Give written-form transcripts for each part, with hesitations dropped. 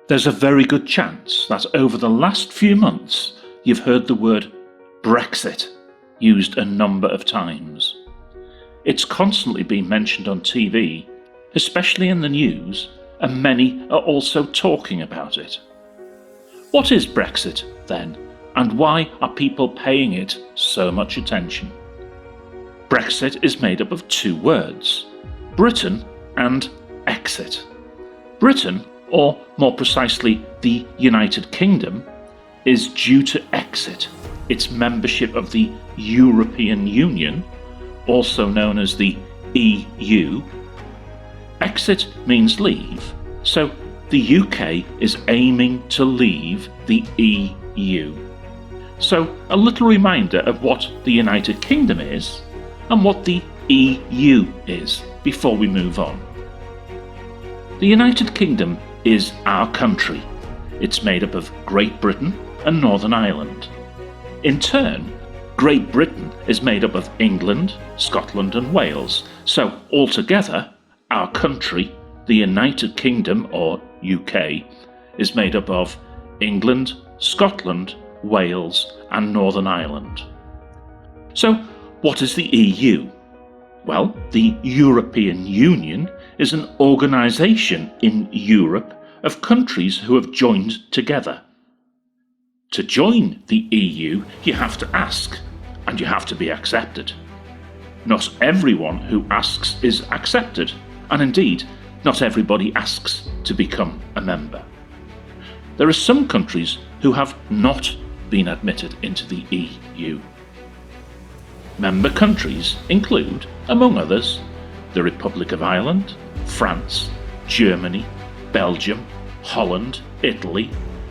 There's a very good chance that over the last few months you've heard the word Brexit used a number of times. It's constantly been mentioned on TV, especially in the news, and many are also talking about it. What is Brexit then, and why are people paying it so much attention? Brexit is made up of two words, Britain and exit. Britain, or more precisely the United Kingdom, is due to exit its membership of the European Union, also known as the EU. Exit means leave, so the UK is aiming to leave the EU. So a little reminder of what the United Kingdom is and what the EU is before we move on. The United Kingdom is our country. It's made up of Great Britain and Northern Ireland. In turn, Great Britain is made up of England, Scotland and Wales, so altogether, our country, the United Kingdom or UK, is made up of England, Scotland, Wales and Northern Ireland. So, what is the EU? Well, the European Union is an organisation in Europe of countries who have joined together. To join the EU, you have to ask, and you have to be accepted. Not everyone who asks is accepted, and indeed, not everybody asks to become a member. There are some countries who have not been admitted into the EU. Member countries include, among others, the Republic of Ireland, France, Germany, Belgium, Holland, Italy,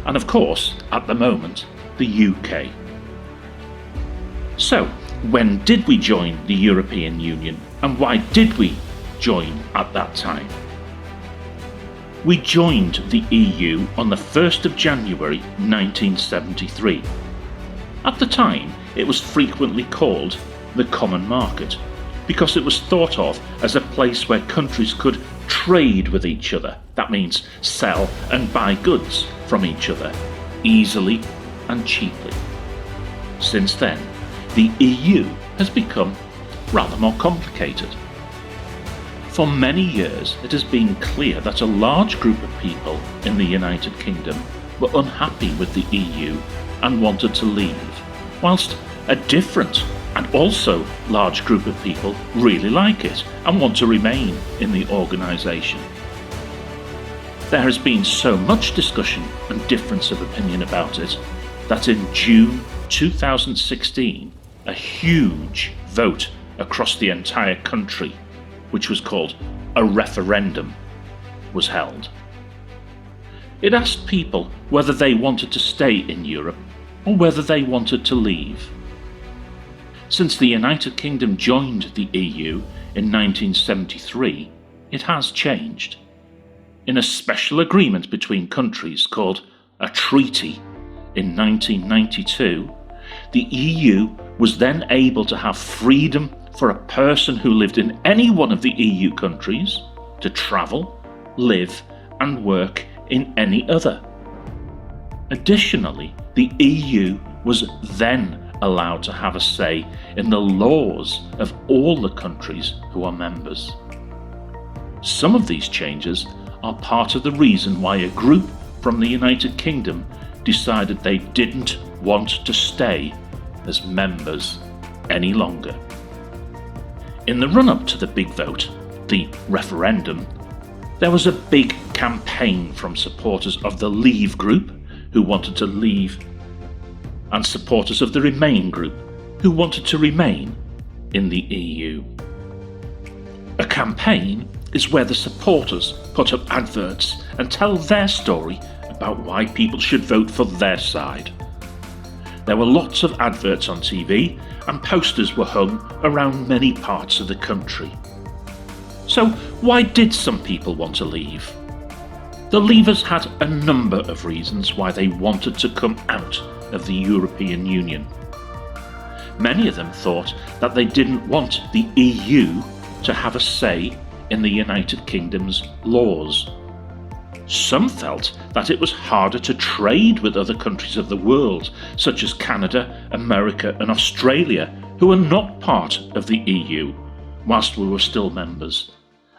and of course, at the moment, the UK. So, when did we join the European Union, and why did we join at that time? We joined the EU on the 1st of January 1973. At the time, it was frequently called the Common Market, because it was thought of as a place where countries could trade with each other. That means sell and buy goods from each other easily and cheaply. Since then, the EU has become rather more complicated. For many years, it has been clear that a large group of people in the United Kingdom were unhappy with the EU and wanted to leave, whilst a different and also large group of people really like it and want to remain in the organisation. There has been so much discussion and difference of opinion about it that in June 2016, a huge vote across the entire country, which was called a referendum, was held. It asked people whether they wanted to stay in Europe or whether they wanted to leave. Since the United Kingdom joined the EU in 1973, it has changed. In a special agreement between countries called a treaty in 1992, the EU was then able to have freedom for a person who lived in any one of the EU countries to travel, live and work in any other. Additionally, the EU was then allowed to have a say in the laws of all the countries who are members. Some of these changes are part of the reason why a group from the United Kingdom decided they didn't want to stay as members any longer. In the run-up to the big vote, the referendum, there was a big campaign from supporters of the Leave group, who wanted to leave, and supporters of the Remain group, who wanted to remain in the EU. A campaign is where the supporters put up adverts and tell their story about why people should vote for their side. There were lots of adverts on TV and posters were hung around many parts of the country. So why did some people want to leave? The leavers had a number of reasons why they wanted to come out of the European Union. Many of them thought that they didn't want the EU to have a say in the United Kingdom's laws. Some felt that it was harder to trade with other countries of the world, such as Canada, America and Australia, who are not part of the EU, whilst we were still members,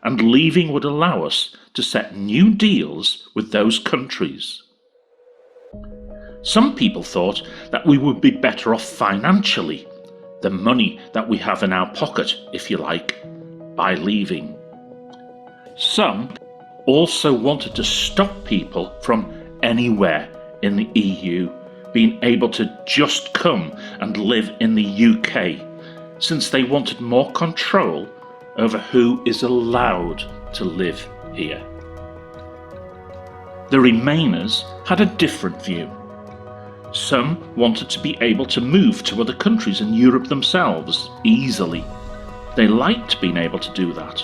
and leaving would allow us to set new deals with those countries. Some people thought that we would be better off financially, the money that we have in our pocket, if you like, by leaving. Some also wanted to stop people from anywhere in the EU being able to just come and live in the UK, since they wanted more control over who is allowed to live here. The Remainers had a different view. Some wanted to be able to move to other countries in Europe themselves easily. They liked being able to do that,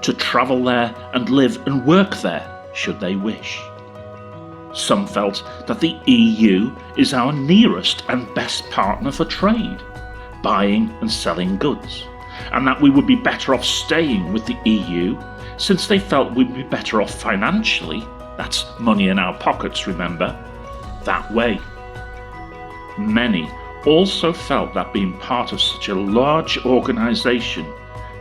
to travel there and live and work there should they wish. Some felt that the EU is our nearest and best partner for trade, buying and selling goods, and that we would be better off staying with the EU since they felt we'd be better off financially, that's money in our pockets, remember, that way. Many also felt that being part of such a large organisation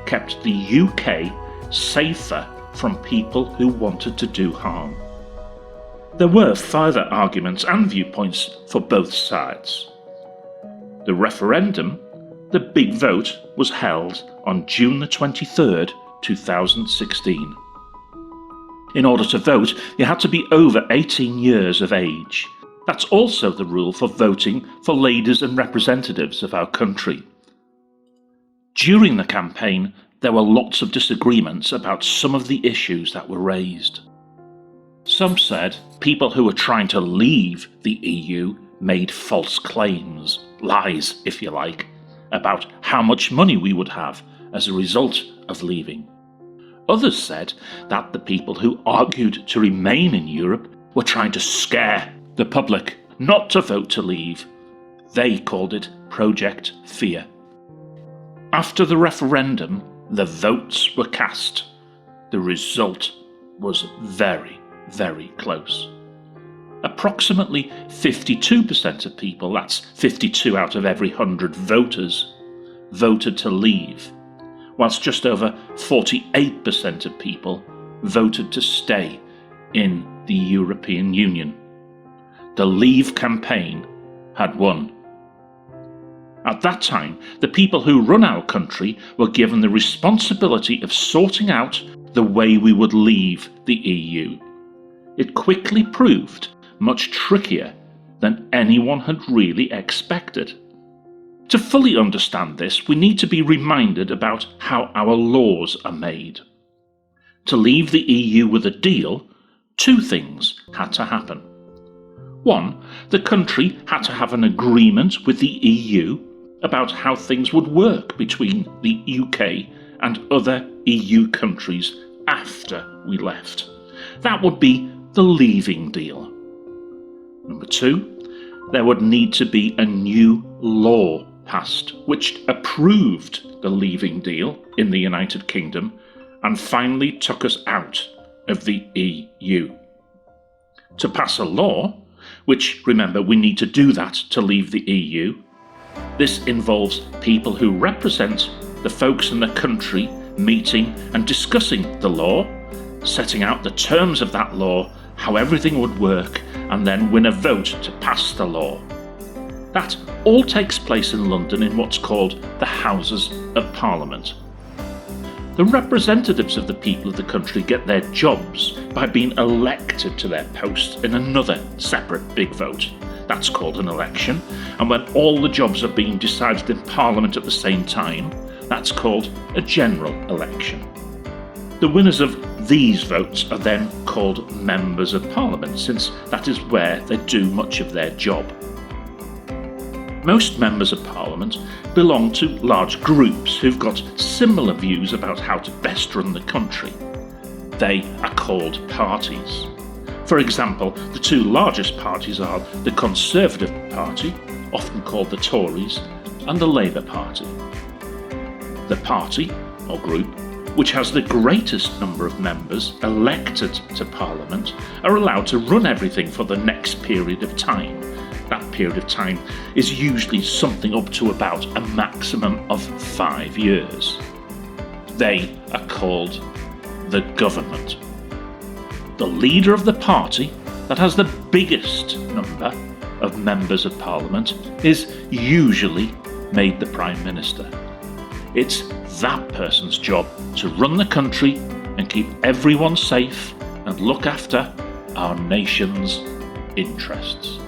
kept the UK safer from people who wanted to do harm. There were further arguments and viewpoints for both sides. The referendum, the big vote, was held on June the 23rd, 2016. In order to vote, you had to be over 18 years of age. That's also the rule for voting for leaders and representatives of our country. During the campaign, there were lots of disagreements about some of the issues that were raised. Some said people who were trying to leave the EU made false claims, lies if you like, about how much money we would have as a result of leaving. Others said that the people who argued to remain in Europe were trying to scare the public not to vote to leave. They called it Project Fear. After the referendum, the votes were cast. The result was very, very close. Approximately 52% of people, that's 52 out of every 100 voters, voted to leave, whilst just over 48% of people voted to stay in the European Union. The Leave campaign had won. At that time, the people who run our country were given the responsibility of sorting out the way we would leave the EU. It quickly proved much trickier than anyone had really expected. To fully understand this, we need to be reminded about how our laws are made. To leave the EU with a deal, two things had to happen. One, the country had to have an agreement with the EU about how things would work between the UK and other EU countries after we left. That would be the leaving deal. Number two, there would need to be a new law passed which approved the leaving deal in the United Kingdom and finally took us out of the EU. To pass a law, which, remember, we need to do that to leave the EU, this involves people who represent the folks in the country meeting and discussing the law, setting out the terms of that law, how everything would work, and then win a vote to pass the law. That all takes place in London in what's called the Houses of Parliament. The representatives of the people of the country get their jobs by being elected to their posts in another separate big vote. That's called an election, and when all the jobs are being decided in Parliament at the same time, that's called a general election. The winners of these votes are then called Members of Parliament, since that is where they do much of their job. Most Members of Parliament belong to large groups who've got similar views about how to best run the country. They are called parties. For example, the two largest parties are the Conservative Party, often called the Tories, and the Labour Party. The party, or group, which has the greatest number of members elected to Parliament, are allowed to run everything for the next period of time. That period of time is usually something up to about a maximum of 5 years. They are called the government. The leader of the party that has the biggest number of members of Parliament is usually made the Prime Minister. It's that person's job to run the country and keep everyone safe and look after our nation's interests.